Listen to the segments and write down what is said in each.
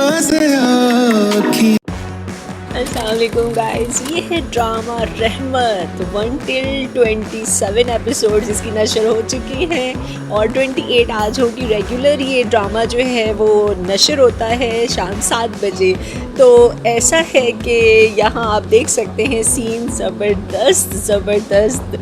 अस्सलामुअलैकुम गाइस, ये है ड्रामा रहमत 1 till 27 एपिसोड्स इसकी नशर हो चुकी हैं और 28 आज होगी रेगुलर। ये ड्रामा जो है वो नशर होता है शाम 7 बजे। तो ऐसा है कि यहाँ आप देख सकते हैं सीन ज़बरदस्त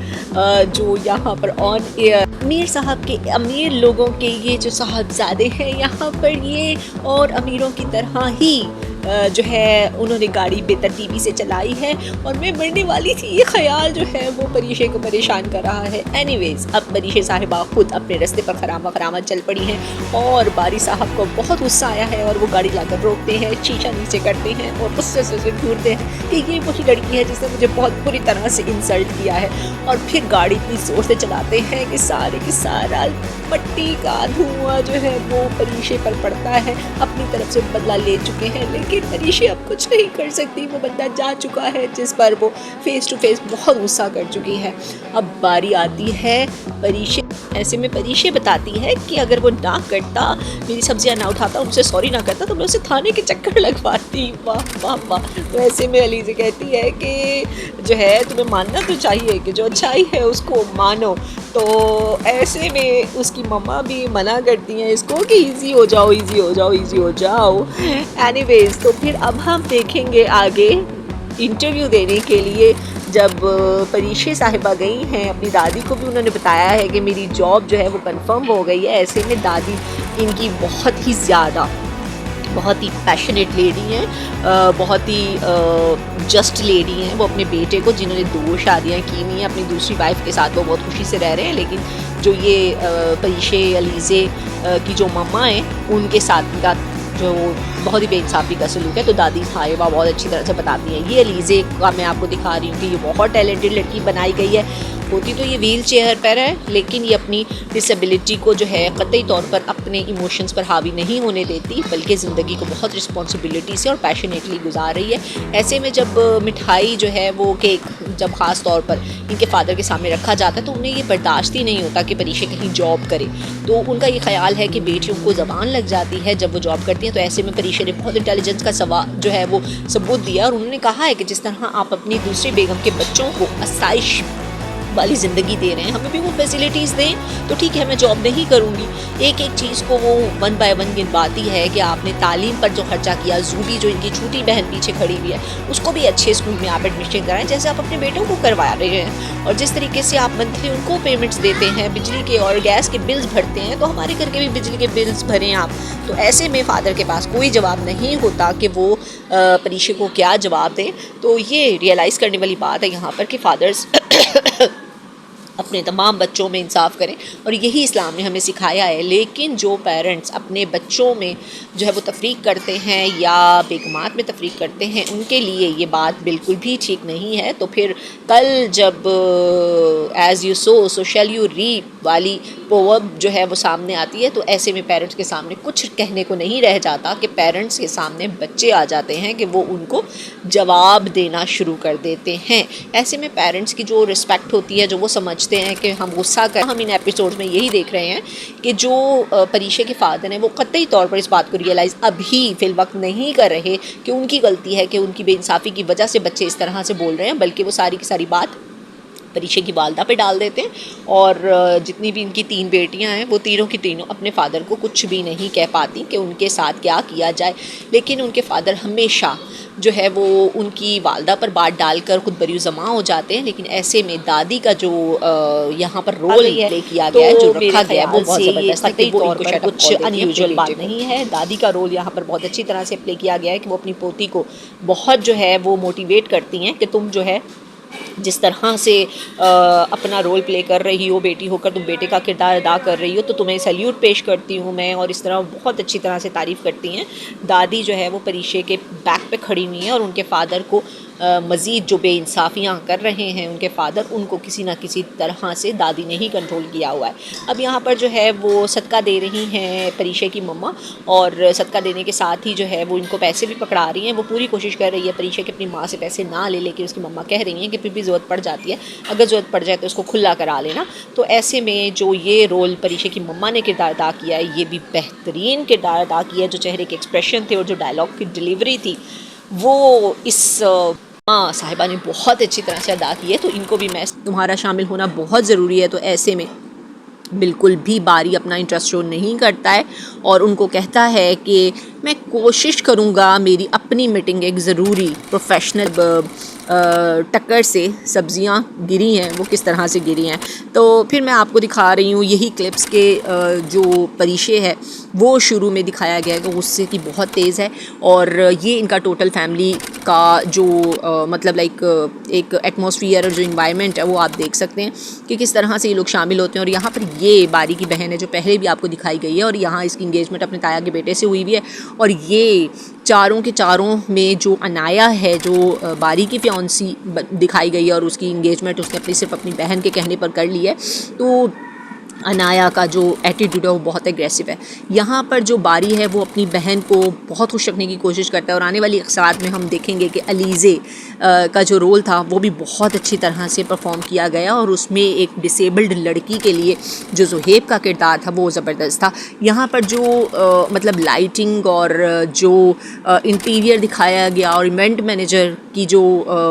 जो यहाँ पर ऑन एयर अमीर साहब के अमीर लोगों के ये जो साहबजादे हैं यहाँ पर ये और अमीरों की तरह ही जो है उन्होंने गाड़ी बेतरतीबी से चलाई है और मैं मरने वाली थी। ये ख्याल जो है वो परीशे को परेशान कर रहा है। एनीवेज अब परीशे साहिबा खुद अपने रास्ते पर खरामत चल पड़ी हैं और बारी साहब को बहुत गुस्सा आया है और वो गाड़ी लाकर रोकते हैं, शीशा नीचे करते हैं और गुस्से से उसे घूरते हैं कि ये वही लड़की है जिसने मुझे बहुत बुरी तरह से इंसल्ट किया है। और फिर गाड़ी इतनी जोर से चलाते हैं कि सारा पट्टी का धुआं जो है वो परीशे पर पड़ता है। अपनी तरफ से बदला ले चुके हैं लेकिन परीशे अब कुछ नहीं कर सकती। वो बंदा जा चुका है जिस पर वो फेस टू फेस बहुत गुस्सा कर चुकी है। अब बारी आती है परीशे। ऐसे में परीशे बताती है कि अगर वो ना करता, मेरी सब्जियां ना उठाता, उनसे सॉरी ना करता तो मैं उसे थाने के चक्कर लगवाती। वाह वाह वाह। तो ऐसे में अलीज़ा कहती है कि जो है तुम्हें मानना तो चाहिए कि जो अच्छाई है उसको मानो। तो ऐसे में उसकी मम्मा भी मना करती हैं इसको कि इजी हो जाओ। एनीवेज तो फिर अब हम देखेंगे आगे इंटरव्यू देने के लिए जब परीशे साहिबा गई हैं अपनी दादी को भी उन्होंने बताया है कि मेरी जॉब जो है वो कंफर्म हो गई है। ऐसे में दादी इनकी बहुत ही पैशनेट लेडी हैं, बहुत ही जस्ट लेडी हैं। वो अपने बेटे को, जिन्होंने 2 शादियाँ की हुई हैं, अपनी दूसरी वाइफ के साथ वो बहुत खुशी से रह रहे हैं। लेकिन जो ये परीशे अलीज़े की जो मम्मा हैं उनके साथ का जो बहुत ही बेइंसाफ़ी का सलूक है। तो दादी साहिबा बहुत अच्छी तरह से बताती हैं। ये अलीज़े का मैं आपको दिखा रही हूँ कि ये बहुत टैलेंटेड लड़की बनाई गई है। होती तो ये व्हील चेयर पर है लेकिन ये अपनी डिसेबिलिटी को जो है कतई तौर पर अपने इमोशंस पर हावी नहीं होने देती, बल्कि ज़िंदगी को बहुत रिस्पॉन्सिबिलिटी से और पैशनेटली गुजार रही है। ऐसे में जब मिठाई जो है वो केक जब ख़ास तौर पर इनके फादर के सामने रखा जाता है तो उन्हें ये बर्दाश्त ही नहीं होता कि परीशे कहीं जॉब करे। तो उनका ये ख्याल है कि बेटियों को ज़बान लग जाती है जब वो जॉब करती हैं। तो ऐसे में परीशे ने बहुत इंटेलिजेंस का जो है वो सबूत दिया और उन्होंने कहा है कि जिस तरह आप अपनी दूसरी बेगम के बच्चों को आसाइश वाली ज़िंदगी दे रहे हैं, हमें भी वो फैसिलिटीज़ दें। तो ठीक है, मैं जॉब नहीं करूँगी। एक चीज़ को वो 1 by 1 गिनवाती है कि आपने तालीम पर जो खर्चा किया, जूबी जो इनकी छोटी बहन पीछे खड़ी हुई है उसको भी अच्छे स्कूल में आप एडमिशन कराएं जैसे आप अपने बेटों को करवा रहे हैं। और जिस तरीके से आप मंथली उनको पेमेंट्स देते हैं, बिजली के और गैस के बिल्स भरते हैं, तो हमारे घर के भी बिजली के बिल्स भरें आप। तो ऐसे में फ़ादर के पास कोई जवाब नहीं होता कि वो परीशे को क्या जवाब दें। तो ये रियलाइज़ करने वाली बात है यहाँ पर कि फ़ादर्स अपने तमाम बच्चों में इंसाफ करें और यही इस्लाम ने हमें सिखाया है। लेकिन जो पेरेंट्स अपने बच्चों में जो है वो तफरीक करते हैं या बेगमात में तफरीक करते हैं, उनके लिए ये बात बिल्कुल भी ठीक नहीं है। तो फिर कल जब as you sow shall you reap वाली पोवर्ब जो है वो सामने आती है तो ऐसे में पेरेंट्स के सामने कुछ कहने को नहीं रह जाता कि पेरेंट्स के सामने बच्चे आ जाते हैं कि वो उनको जवाब देना शुरू कर देते हैं। ऐसे में पेरेंट्स की जो रिस्पेक्ट होती है, जो वो समझते हैं कि हम गुस्सा कर, हम इन एपिसोड्स में यही देख रहे हैं कि जो परीशे के फादर हैं वो कतई तौर पर इस बात को रियलाइज़ अभी फ़िल वक्त नहीं कर रहे कि उनकी गलती है, कि उनकी बेइंसाफ़ी की वजह से बच्चे इस तरह से बोल रहे हैं, बल्कि वो सारी की सारी बात परीशे की वालदा पे डाल देते हैं। और जितनी भी इनकी 3 बेटियां हैं वो तीनों की तीनों अपने फ़ादर को कुछ भी नहीं कह पाती कि उनके साथ क्या किया जाए। लेकिन उनके फ़ादर हमेशा जो है वो उनकी वालदा पर बात डालकर खुद बरी जमा हो जाते हैं। लेकिन ऐसे में दादी का जो यहाँ पर रोल प्ले किया गया है, जो रखा गया है, वो बहुत ज़बरदस्त है। वो इनको कुछ अनयूजुअल बात नहीं है। दादी का रोल यहाँ पर बहुत अच्छी तरह से प्ले किया गया है कि वो अपनी पोती को बहुत जो है वो मोटिवेट करती हैं कि तुम जो है जिस तरह से अपना रोल प्ले कर रही हो, बेटी होकर तुम बेटे का किरदार अदा कर रही हो, तो तुम्हें सैल्यूट पेश करती हूँ मैं। और इस तरह बहुत अच्छी तरह से तारीफ़ करती हैं। दादी जो है वो परीशे के बैक पे खड़ी हुई हैं और उनके फ़ादर को मज़ीद जो बेइंसाफ़ियाँ कर रहे हैं उनके फ़ादर, उनको किसी न किसी तरह से दादी ने ही कंट्रोल किया हुआ है। अब यहाँ पर जो है वो सदका दे रही हैं परीशे की मम्मा, और सदका देने के साथ ही जो है वो इनको पैसे भी पकड़ा रही हैं। वो पूरी कोशिश कर रही है परीशा की अपनी माँ से पैसे ना ले, लेकिन उसकी मम्मा कह रही हैं कि फिर भी ज़रूरत पड़ जाती है, अगर ज़रूरत पड़ जाए तो उसको खुला करा लेना। तो ऐसे में जो ये रोल परीशा की मम्मा ने किरदार अदा किया है, ये भी बेहतरीन किरदार अदा किया है। जो चेहरे के एक्सप्रेशन थे और जो डायलॉग की डिलीवरी थी वो इस माँ साहिबा ने बहुत अच्छी तरह से अदा की है। तो इनको भी मैं, तुम्हारा शामिल होना बहुत ज़रूरी है। तो ऐसे में बिल्कुल भी बारी अपना इंटरेस्ट शो नहीं करता है और उनको कहता है कि मैं कोशिश करूँगा मेरी अपनी मीटिंग एक ज़रूरी प्रोफेशनल टक्कर से सब्जियां गिरी हैं वो किस तरह से गिरी हैं। तो फिर मैं आपको दिखा रही हूँ यही क्लिप्स के जो परीशे है वो शुरू में दिखाया गया है कि गुस्से की बहुत तेज़ है, और ये इनका टोटल फैमिली का जो मतलब लाइक एक एटमॉस्फियर और जो इन्वायरमेंट है वो आप देख सकते हैं कि किस तरह से ये लोग शामिल होते हैं। और यहाँ पर ये बारी की बहन है जो पहले भी आपको दिखाई गई है, और यहाँ इसकी इंगेजमेंट अपने ताया के बेटे से हुई भी है। और ये चारों के चारों में जो अनाया है, जो बारी की फियांसी दिखाई गई है, और उसकी इंगेजमेंट उसने अपनी सिर्फ अपनी बहन के कहने पर कर ली है। तो अनाया का जो एटीट्यूड है वो बहुत एग्रेसिव है। यहाँ पर जो बारी है वो अपनी बहन को बहुत खुश रखने की कोशिश करता है, और आने वाली अक्सरात में हम देखेंगे कि अलीज़े का जो रोल था वो भी बहुत अच्छी तरह से परफॉर्म किया गया, और उसमें एक डिसेबल्ड लड़की के लिए जो ज़ुहैब का किरदार था वो ज़बरदस्त था। यहाँ पर जो मतलब लाइटिंग और जो इंटीरियर दिखाया गया और इवेंट मैनेजर की जो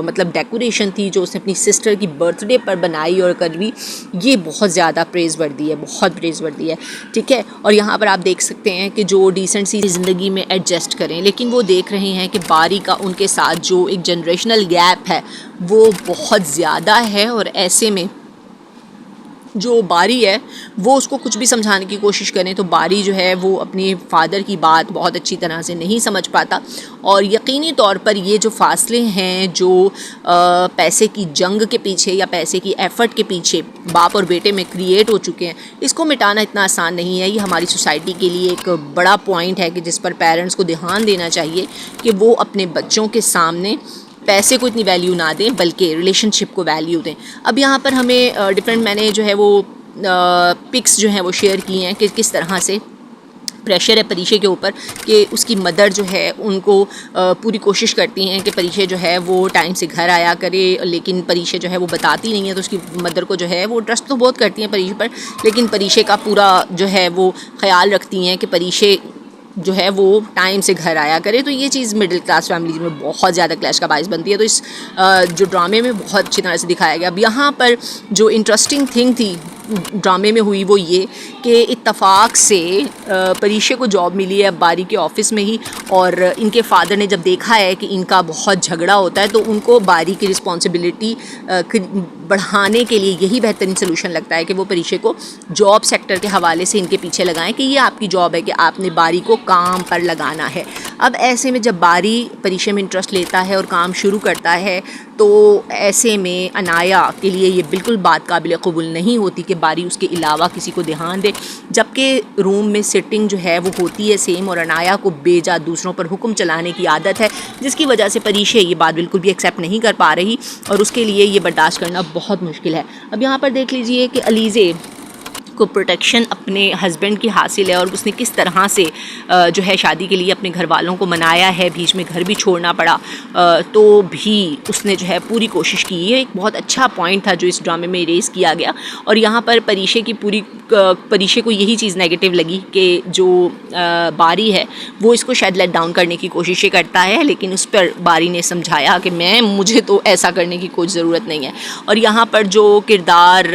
मतलब डेकोरेशन थी जो उसने अपनी सिस्टर की बर्थडे पर बनाई और करवी, ये बहुत ज़्यादा प्रेज़ वर्दी है, बहुत प्रेज़ वर्दी है, ठीक है। और यहाँ पर आप देख सकते हैं कि जो डिसेंट सी ज़िंदगी में एडजस्ट करें, लेकिन वो देख रहे हैं कि बारी का उनके साथ जो एक जनरेशनल गैप है वो बहुत ज़्यादा है, और ऐसे में जो बारी है वो उसको कुछ भी समझाने की कोशिश करें तो बारी जो है वो अपने फादर की बात बहुत अच्छी तरह से नहीं समझ पाता। और यकीनी तौर पर ये जो फासले हैं जो पैसे की जंग के पीछे या पैसे की एफ़र्ट के पीछे बाप और बेटे में क्रिएट हो चुके हैं, इसको मिटाना इतना आसान नहीं है। ये हमारी सोसाइटी के लिए एक बड़ा पॉइंट है कि जिस पर पेरेंट्स को ध्यान देना चाहिए कि वो अपने बच्चों के सामने पैसे को इतनी वैल्यू ना दें बल्कि रिलेशनशिप को वैल्यू दें। अब यहाँ पर हमें डिफरेंट मैंने जो है वो पिक्स जो हैं वो शेयर की हैं कि किस तरह से प्रेशर है परीशे के ऊपर कि उसकी मदर जो है उनको पूरी कोशिश करती हैं कि परीशे जो है वो टाइम से घर आया करे, लेकिन परीशे जो है वो बताती नहीं है। तो उसकी मदर को जो है वो ट्रस्ट तो बहुत करती हैं परीशे पर, लेकिन परीशे का पूरा जो है वो ख्याल रखती हैं कि परीशे जो है वो टाइम से घर आया करे। तो ये चीज़ मिडिल क्लास फैमिली में बहुत ज़्यादा क्लैश का बायस बनती है। तो इस जो ड्रामे में बहुत अच्छी तरह से दिखाया गया। अब यहाँ पर जो इंटरेस्टिंग थिंग थी ड्रामे में हुई वो ये कि इत्तफाक से परीशे को जॉब मिली है बारी के ऑफिस में ही, और इनके फादर ने जब देखा है कि इनका बहुत झगड़ा होता है तो उनको बारी की रिस्पॉन्सिबिलिटी बढ़ाने के लिए यही बेहतरीन सोल्यूशन लगता है कि वो परीशे को जॉब सेक्टर के हवाले से इनके पीछे लगाएं कि ये आपकी जॉब है कि आपने बारी को काम पर लगाना है। अब ऐसे में जब बारी परीशे में इंटरेस्ट लेता है और काम शुरू करता है तो ऐसे में अनाया के लिए ये बिल्कुल बात काबिल कबूल नहीं होती कि बारी उसके अलावा किसी को ध्यान दे, जबकि रूम में सिटिंग जो है वो होती है सेम, और अनाया को बेजा दूसरों पर हुक्म चलाने की आदत है, जिसकी वजह से परीशे ये बात बिल्कुल भी एक्सेप्ट नहीं कर पा रही और उसके लिए ये बर्दाश्त करना बहुत मुश्किल है। अब यहाँ पर देख लीजिए कि अलीज़े को प्रोटेक्शन अपने हस्बैंड की हासिल है, और उसने किस तरह से जो है शादी के लिए अपने घर वालों को मनाया है, बीच में घर भी छोड़ना पड़ा तो भी उसने जो है पूरी कोशिश की है। एक बहुत अच्छा पॉइंट था जो इस ड्रामे में इरेज किया गया। और यहाँ पर परीशे को यही चीज़ नेगेटिव लगी कि जो बारी है वो इसको शायद लेट डाउन करने की कोशिशें करता है, लेकिन उस पर बारी ने समझाया कि मुझे तो ऐसा करने की कोई ज़रूरत नहीं है। और यहाँ पर जो किरदार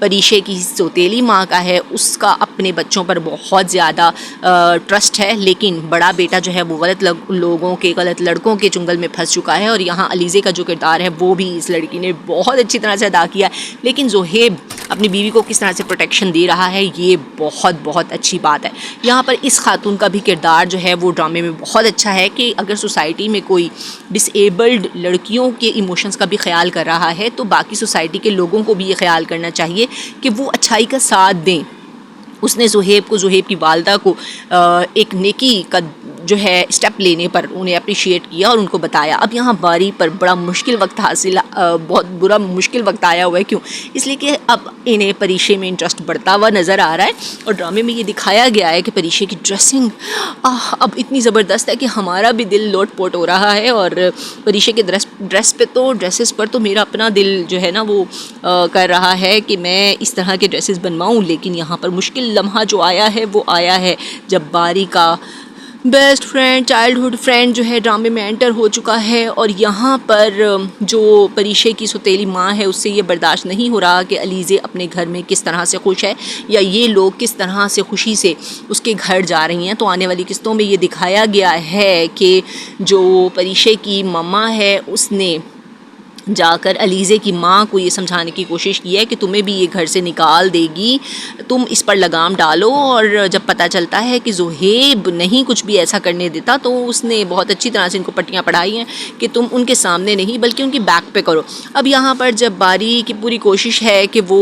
परीशे की सौतेली माँ का है उसका अपने बच्चों पर बहुत ज़्यादा ट्रस्ट है, लेकिन बड़ा बेटा जो है वो गलत लोगों के, गलत लड़कों के चुंगल में फंस चुका है। और यहाँ अलीज़े का जो किरदार है वो भी इस लड़की ने बहुत अच्छी तरह से अदा किया, लेकिन ज़ुहैब अपनी बीवी को किस तरह से प्रोटेक्शन दे रहा है ये बहुत बहुत अच्छी बात है। यहाँ पर इस खातून का भी किरदार जो है वो ड्रामे में बहुत अच्छा है कि अगर सोसाइटी में कोई डिसेबल्ड लड़कियों के इमोशंस का भी ख्याल कर रहा है तो बाकी सोसाइटी के लोगों को भी ये ख्याल करना चाहिए कि वो अच्छाई का साथ दें। उसने ज़ुहैब की वालदा को एक नेकी का जो है स्टेप लेने पर उन्हें अप्रिशिएट किया और उनको बताया। अब यहाँ बारी पर बड़ा मुश्किल वक्त बहुत बुरा मुश्किल वक्त आया हुआ है। क्यों? इसलिए कि अब इन्हें परीक्षे में इंटरेस्ट बढ़ता हुआ नज़र आ रहा है और ड्रामे में ये दिखाया गया है कि परीक्षे की ड्रेसिंग अब इतनी ज़बरदस्त है कि हमारा भी दिल लोट-पोट हो रहा है। और परीक्षे के ड्रेसेस पर तो मेरा अपना दिल जो है ना वो कर रहा है कि मैं इस तरह के ड्रेसेस बनवाऊँ। लेकिन यहाँ पर मुश्किल लम्हा जो आया है वो आया है जब बारी का बेस्ट फ्रेंड, चाइल्डहुड फ्रेंड जो है ड्रामे में एंटर हो चुका है। और यहाँ पर जो परीक्षे की सौतेली माँ है उससे ये बर्दाश्त नहीं हो रहा कि अलीज़े अपने घर में किस तरह से खुश है या ये लोग किस तरह से खुशी से उसके घर जा रही हैं। तो आने वाली किस्तों में ये दिखाया गया है कि जो परीक्षे की मम्मा है उसने जाकर अलीज़े की माँ को ये समझाने की कोशिश की है कि तुम्हें भी ये घर से निकाल देगी, तुम इस पर लगाम डालो। और जब पता चलता है कि ज़ुहैब नहीं कुछ भी ऐसा करने देता तो उसने बहुत अच्छी तरह से इनको पट्टियाँ पढ़ाई हैं कि तुम उनके सामने नहीं बल्कि उनकी बैक पे करो। अब यहाँ पर जब बारी की पूरी कोशिश है कि वो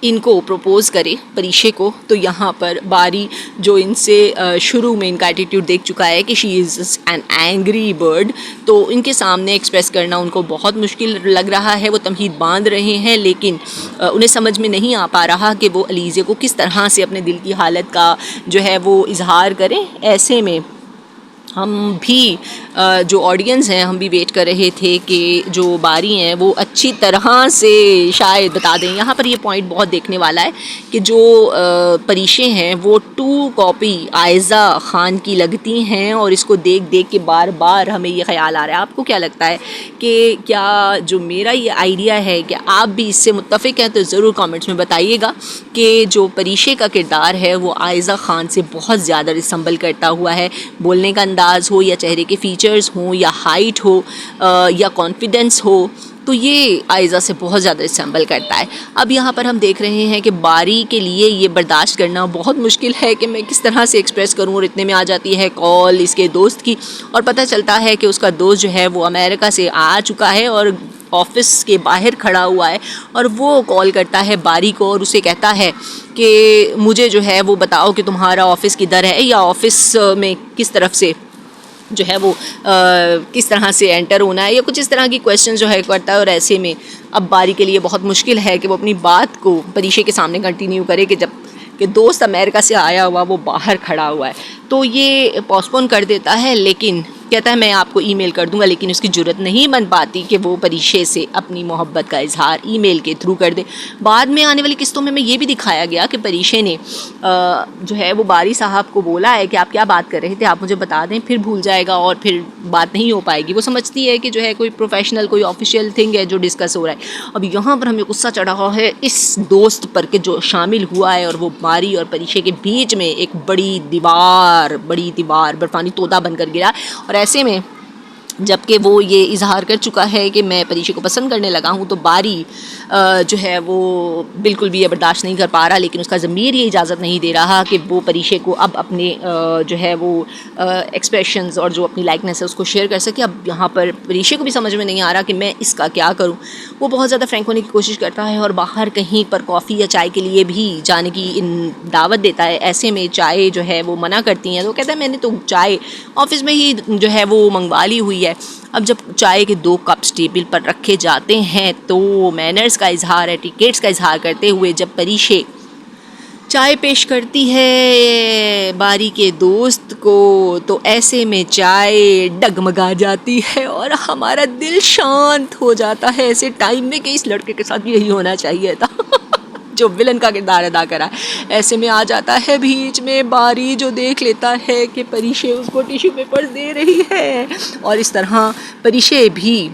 इनको प्रपोज़ करे परीक्षे को, तो यहाँ पर बारी जो इनसे शुरू में इनका एटीट्यूड देख चुका है कि she is an angry bird, तो इनके सामने एक्सप्रेस करना उनको बहुत मुश्किल लग रहा है। वो तमहीद बांध रहे हैं लेकिन उन्हें समझ में नहीं आ पा रहा कि वो अलीज़े को किस तरह से अपने दिल की हालत का जो है वो इजहार करें। ऐसे में हम भी जो ऑडियंस हैं हम भी वेट कर रहे थे कि जो बारी हैं वो अच्छी तरह से शायद बता दें। यहाँ पर ये पॉइंट बहुत देखने वाला है कि जो परीक्षे हैं वो 2 कॉपी आयज़ा ख़ान की लगती हैं और इसको देख देख के बार बार हमें ये ख्याल आ रहा है। आपको क्या लगता है कि क्या जो मेरा ये आइडिया है कि आप भी इससे मुत्तफ़िक हैं? तो ज़रूर कमेंट्स में बताइएगा कि जो परीक्षे का किरदार है वो आयज़ा ख़ान से बहुत ज़्यादा रिसम्बल करता हुआ है। बोलने का अंदाज़ हो या चेहरे के फीचर्स हों या हाइट हो या कॉन्फिडेंस हो, तो ये आयज़ा से बहुत ज़्यादा रिसेंबल करता है। अब यहाँ पर हम देख रहे हैं कि बारी के लिए ये बर्दाश्त करना बहुत मुश्किल है कि मैं किस तरह से एक्सप्रेस करूँ। और इतने में आ जाती है कॉल इसके दोस्त की और पता चलता है कि उसका दोस्त जो है वो अमेरिका से आ चुका है और ऑफ़िस के बाहर खड़ा हुआ है और वो कॉल करता है बारी को और उसे कहता है कि मुझे जो है वो बताओ कि तुम्हारा ऑफ़िस किधर है या ऑफ़िस में किस तरफ से जो है वो किस तरह से एंटर होना है या कुछ इस तरह की क्वेश्चन जो है करता है। और ऐसे में अब बारी के लिए बहुत मुश्किल है कि वो अपनी बात को परीक्षे के सामने कंटिन्यू करे कि जब कि दोस्त अमेरिका से आया हुआ वो बाहर खड़ा हुआ है। तो ये पोस्टपोन कर देता है लेकिन कहता है मैं आपको ईमेल कर दूंगा, लेकिन उसकी जुर्रत नहीं बन पाती कि वो परीक्षे से अपनी मोहब्बत का इजहार ईमेल के थ्रू कर दे। बाद में आने वाली किस्तों में ये भी दिखाया गया कि परीक्षे ने जो है वो बारी साहब को बोला है कि आप क्या बात कर रहे थे, आप मुझे बता दें, फिर भूल जाएगा और फिर बात नहीं हो पाएगी। वो समझती है कि जो है कोई प्रोफेशनल कोई ऑफिशियल थिंग है जो डिस्कस हो रहा है। अब यहाँ पर हमें गुस्सा चढ़ा हुआ है इस दोस्त पर कि जो शामिल हुआ है और वो बारी और परीक्षे के बीच में एक बड़ी दीवार बर्फानी तोता बनकर गिरा। और ऐसे में जबकि वो ये इजहार कर चुका है कि मैं परीक्षे को पसंद करने लगा हूँ, तो बारी जो है वो बिल्कुल भी ये बर्दाश्त नहीं कर पा रहा, लेकिन उसका ज़मीर ये इजाज़त नहीं दे रहा कि वो परीक्षे को अब अपने जो है वो एक्सप्रेशंस और जो अपनी लाइकनेस है उसको शेयर कर सके। अब यहाँ पर परीक्षे को भी समझ में नहीं आ रहा कि मैं इसका क्या करूँ। वो बहुत ज़्यादा फ्रैंक होने की कोशिश करता है और बाहर कहीं पर कॉफ़ी या चाय के लिए भी जाने की दावत देता है। ऐसे में चाय जो है वो मना करती हैं, तो कहता है मैंने तो चाय ऑफिस में ही जो है वो मंगवा ली हुई है। अब जब चाय के 2 कप्स टेबल पर रखे जाते हैं तो मैनर्स का इजहार, एटिकेट्स का इजहार करते हुए जब परीक्षे चाय पेश करती है बारी के दोस्त को, तो ऐसे में चाय डगमगा जाती है और हमारा दिल शांत हो जाता है ऐसे टाइम में कि इस लड़के के साथ भी यही होना चाहिए था जो विलन का किरदार अदा करा। ऐसे में आ जाता है बीच में बारी जो देख लेता है कि परीक्षे उसको टिश्यू पेपर्स दे रही है और इस तरह परीक्षे भी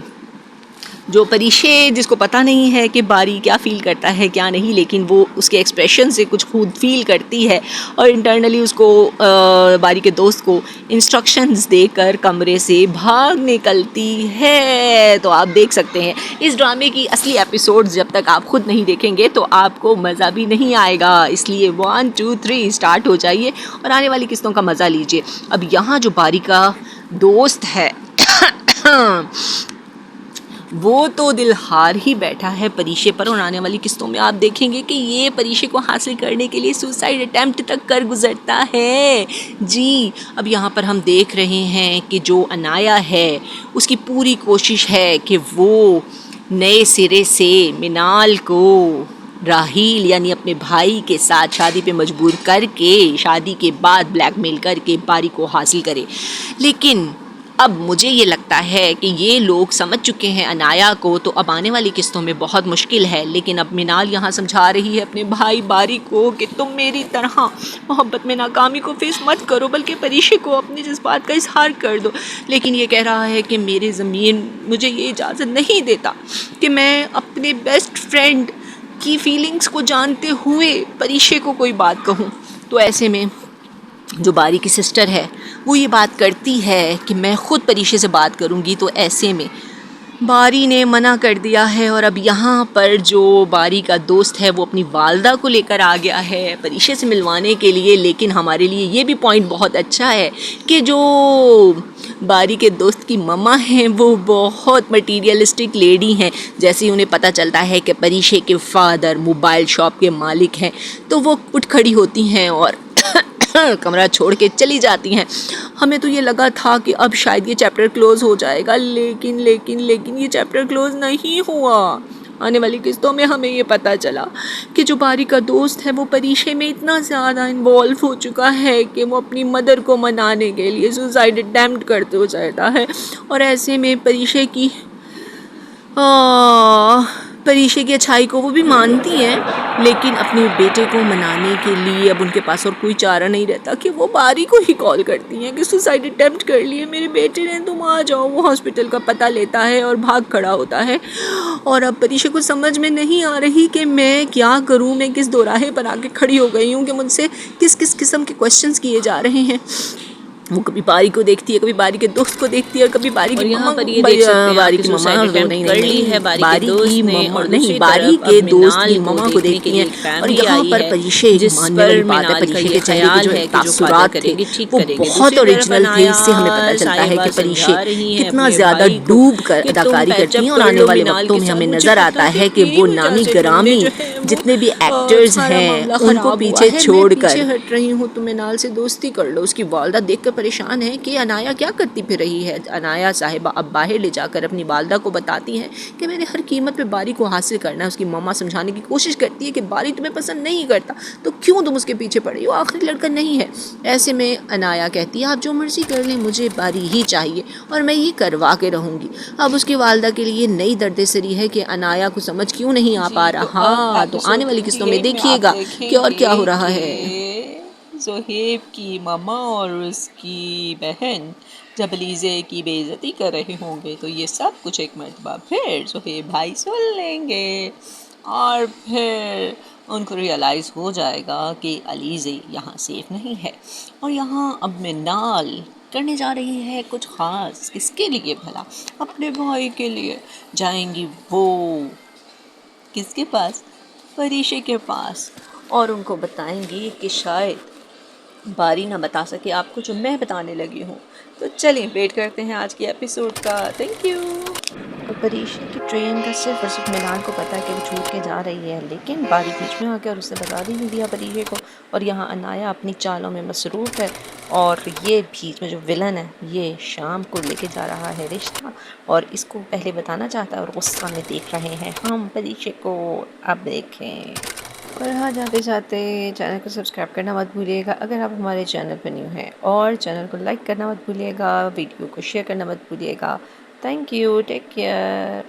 जो परीक्षे जिसको पता नहीं है कि बारी क्या फ़ील करता है क्या नहीं, लेकिन वो उसके एक्सप्रेशन से कुछ खुद फील करती है और इंटरनली उसको बारी के दोस्त को इंस्ट्रक्शंस देकर कमरे से भाग निकलती है। तो आप देख सकते हैं इस ड्रामे की असली एपिसोड्स जब तक आप खुद नहीं देखेंगे तो आपको मज़ा भी नहीं आएगा। इसलिए 1 2 3 स्टार्ट हो जाइए और आने वाली किस्तों का मज़ा लीजिए। अब यहाँ जो बारी का दोस्त है वो तो दिल हार ही बैठा है परीशे पर। और आने वाली किस्तों में आप देखेंगे कि ये परीशे को हासिल करने के लिए सुसाइड अटैम्प्ट तक कर गुजरता है जी। अब यहाँ पर हम देख रहे हैं कि जो अनाया है उसकी पूरी कोशिश है कि वो नए सिरे से मिनाल को राहील यानी अपने भाई के साथ शादी पे मजबूर करके शादी के बाद ब्लैकमेल करके बारी को हासिल करे। लेकिन अब मुझे ये लगता है कि ये लोग समझ चुके हैं अनाया को, तो अब आने वाली किस्तों में बहुत मुश्किल है। लेकिन अब मिनाल यहाँ समझा रही है अपने भाई बारी को कि तुम मेरी तरह मोहब्बत में नाकामी को फेस मत करो, बल्कि परीशे को अपने जज्बात का इजहार कर दो। लेकिन ये कह रहा है कि मेरी ज़मीन मुझे ये इजाज़त नहीं देता कि मैं अपने बेस्ट फ्रेंड की फीलिंग्स को जानते हुए परीशे को कोई बात कहूँ। तो ऐसे में जो बारी की सिस्टर है वो ये बात करती है कि मैं ख़ुद परीशे से बात करूँगी। तो ऐसे में बारी ने मना कर दिया है और अब यहाँ पर जो बारी का दोस्त है वो अपनी वालदा को लेकर आ गया है परीशे से मिलवाने के लिए। लेकिन हमारे लिए ये भी पॉइंट बहुत अच्छा है कि जो बारी के दोस्त की मम्मा हैं वो बहुत मटीरियलिस्टिक लेडी हैं। जैसे ही उन्हें पता चलता है कि परीशे के फादर मोबाइल शॉप के मालिक हैं तो वो उठ खड़ी होती हैं और कमरा छोड़ के चली जाती हैं। हमें तो ये लगा था कि अब शायद ये चैप्टर क्लोज़ हो जाएगा, लेकिन ये चैप्टर क्लोज़ नहीं हुआ। आने वाली किस्तों में हमें ये पता चला कि जो बारी का दोस्त है वो परीशे में इतना ज़्यादा इन्वॉल्व हो चुका है कि वो अपनी मदर को मनाने के लिए सुसाइड अटैम्प्ट करते हो जाता है। और ऐसे में परीशे की अच्छाई को वो भी मानती हैं, लेकिन अपने बेटे को मनाने के लिए अब उनके पास और कोई चारा नहीं रहता कि वो बारी को ही कॉल करती हैं कि सुसाइड अटैम्प्ट कर लिए मेरे बेटे ने, तुम आ जाओ। वो हॉस्पिटल का पता लेता है और भाग खड़ा होता है। और अब परीशा को समझ में नहीं आ रही कि मैं क्या करूं, मैं किस दोराहे पर आके खड़ी हो गई हूं कि मुझसे किस किस किस्म के क्वेश्चंस किए जा रहे हैं। वो कभी बारी को देखती है, कभी बारी के दोस्त को देखती है और कभी बारी की मम्मा पर ये देख सकते हैं बारी की मम्मा कर ली है बारी की मम्मा नहीं, बारी के दोस्त की मम्मा को देखती हैं। और यहाँ पर परीशे मानने वाली बात है, परीशे के चेहरे के जो तासुरात थे वो बहुत ओरिजिनल थे। इससे हमें पता चलता है कि परीशे कितना ज़्यादा डूब कर अदाकारी करती हैं। और आने वाले वक्तों में हमें नज़र आता है कि वो नामी ग्रामी जितने भी एक्टर्स हैं उनको पीछे छोड़कर हट रही हूँ, तो मिनाल से दोस्ती कर लो। उसकी वालदा देखकर परेशान है कि अनाया क्या करती फिर रही है। अनाया साहिबा अब बाहर ले जाकर अपनी वालदा को बताती हैं कि मैंने हर कीमत पे बारी को हासिल करना है। उसकी मम्मा समझाने की कोशिश करती है कि बारी तुम्हें पसंद नहीं करता तो क्यों तुम उसके पीछे पड़ी हो, आखिरी लड़का नहीं है। ऐसे में अनाया कहती है आप जो मर्जी कर लें, मुझे बारी ही चाहिए और मैं ये करवा के रहूँगी। अब उसकी वालदा के लिए नई दर्द-ए-सरी है कि अनाया को समझ क्यों नहीं आ पा रहा। तो आने वाली किस्तों में देखिएगा कि और क्या हो रहा है। ज़ोहेब की मम्मा और उसकी बहन जब अलीज़े की बेइज्जती कर रहे होंगे तो ये सब कुछ एक मरतबा फिर ज़ोहेब भाई सुन लेंगे और फिर उनको रियलाइज़ हो जाएगा कि अलीज़े यहाँ सेफ नहीं है। और यहाँ अब मिनाल करने जा रही है कुछ ख़ास। किसके लिए भला? अपने भाई के लिए। जाएंगी वो किसके पास? परीशे के पास, और उनको बताएंगी कि शायद बारी ना बता सके आपको जो मैं बताने लगी हूँ। तो चलिए वेट करते हैं आज की एपिसोड का। Thank you. तो परीशा की ट्रेन का सिर्फ और सिर्फ मिनाल को पता है कि वो छूट के जा रही है, लेकिन बारी बीच में आकर उसने बता भी नहीं दिया परीशा को। और यहाँ अनाया अपनी चालों में मसरूफ़ है और ये बीच में जो विलन है ये शाम को लेके जा रहा है रिश्ता और इसको पहले बताना चाहता है और गुस्सा में देख रहे हैं हम परीशा को। अब देखें। और हाँ, जाते जाते चैनल को सब्सक्राइब करना मत भूलिएगा अगर आप हमारे चैनल पर न्यू हैं, और चैनल को लाइक करना मत भूलिएगा, वीडियो को शेयर करना मत भूलिएगा। Thank you, take care.